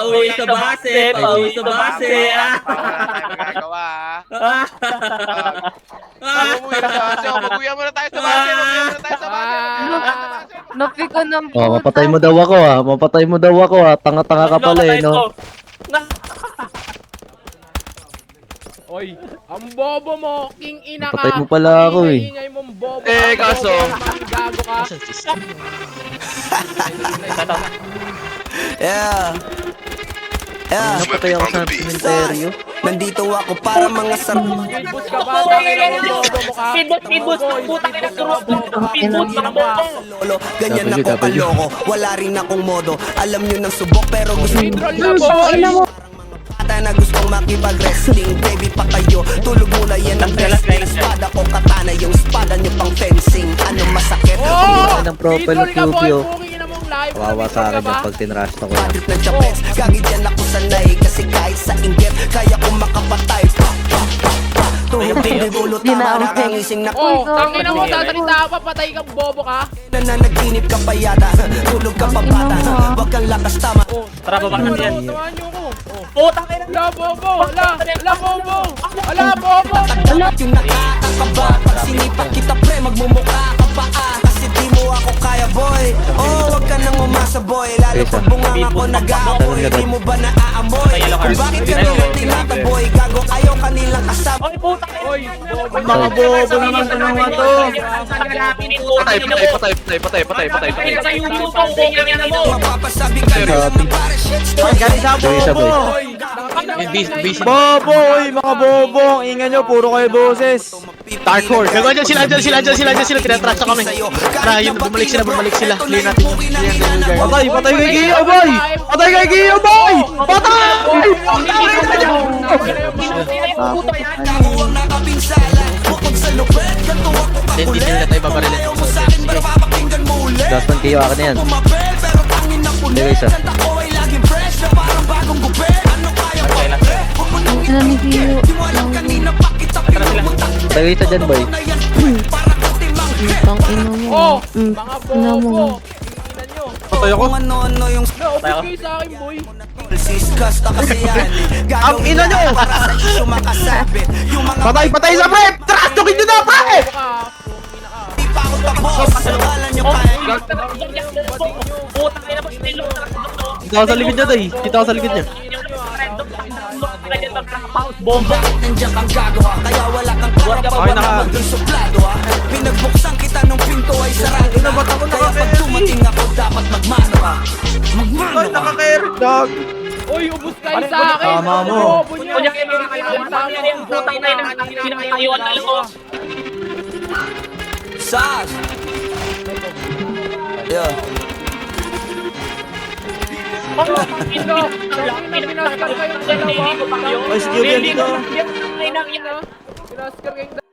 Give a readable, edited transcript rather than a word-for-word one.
Pauwi sa base, pauwi sa base. Magagawa Maguya muna tayo sa base. Napi ko ng puta. Oh, mapatay mo daw ako ah. Mapatay mo daw ako ah. Tanga-tanga ka pala eh, no? Oy, ang bobo mo, king ina ka. Patay mo pala ako eh. Ingay mong bobo. Kaso gago ka. Yeah. Yeah. Napatay ako sa cementerio. Nandito ako para mga sarap. Speedboot ka ba? Tangina mong bobo mo ka. Speedboot, puta ka ng turok. Speedboot, mga bobo. Lolo, ganyan ako kaloko. Wala rin akong modo. Alam nyo ng subok pero gusto Speedroll na boy. bata na gustong makipag-wrestling. Baby pa kayo, tulog muna yan ang wrestling. Espada ko katana, yung espada nyo pang fencing. Ano masakit? Oh! Ng profile Speedroll ka boy. Cubio. Pungin ina mong live. Kawawa sa akin yung pag tinrush ko yan. Bakit na Japes? Gagi dyan ako sanay. Kasi kahit sa inggit, kaya kong makapatay. Tulog din dibulo, tama na ang ising na Oh, tangina mo, tatalita pa, patay kang bobo ka. nananaginip ka pa yata. Tulog ka pa bata. Wag kang lakas tama. Tara, baba natin yan. Tamaan niyo ko. Puta ka ng Ala, bobo! Ala, bobo! Ala, bobo! Dapat yung nakakakaba. Pag sinipat kita pre, magmumukha ka pa ah. Kasi di mo ako kaya boy. Oh, wag ka nang umasa boy. Lalo pag bungang ako nag-aapoy. Di mo ba naaamoy? Kung bakit ka nila tinataboy? Gago ayaw kanilang kasama. Oy, puta ka. Oy, bobo! Mga bobo naman sa mga to. Patay. Sa'yo mo pang kung yan mo. Mapapasabi kayo ng mga pare shit story. Oy! Bobo, oy, mga bobo, ang ingay nyo, puro kayo boses. Dark Horse. Andyan sila, tinatrack sa kami. Tara, yun, bumalik sila, clear natin yun. Patay kay Gio, boy! Patay kay Gio, boy! Patay! Ang nakapinsala. Bukod sa lupet, ganto ako kakulit. Ayaw mo sa'kin, pero papakinggan mo ulit. Dastan kayo akin na yan. Pumapel, pero tangin ng pulit. Sige, isa. Kanta ko ay laging fresh na parang bagong gupit. Ano kaya pa? Huwag mo nang itikit. Di mo alam kanina pa kita pinupunta. Tayo isa dyan, boy. Na yan, para kang timang hit. Pang ina mo. Oh! Mga bobo! Tingnan nyo! Patay ako. Kung ano-ano yung Naubos kayo sa akin, boy! siskas na kasi yan. Ang ina nyo! Para sa isyo makasabit. Yung mga Patay sa prep! Trastokin nyo na, pare! Bobo ka! Pungina ka! di pa ako tapos. Alam nyo kaya. Puta ka na ba stilo? Dito ako sa likod niya, day. Dito ako sa likod niya. Bomba. Nandiyan kang gagawa. Kaya wala kang para pa Okay, wala naka- maging suplado ha. Pinagbuksan kita nung pinto ay sarado na. Kaya pag dumating ako dapat magmano ka. Magmano ka. Naka-carry, dog. Uy, ubos kayo sa akin! Tama mo. Bobo nyo! Kunya kayo mga kalaman niya yung putang na yun. Pinakatayuan na lang ko. Sas. Yeah. Ino! Pinaskar kayong dalawa! Ay, sige, yan dito. Pinaskar kayong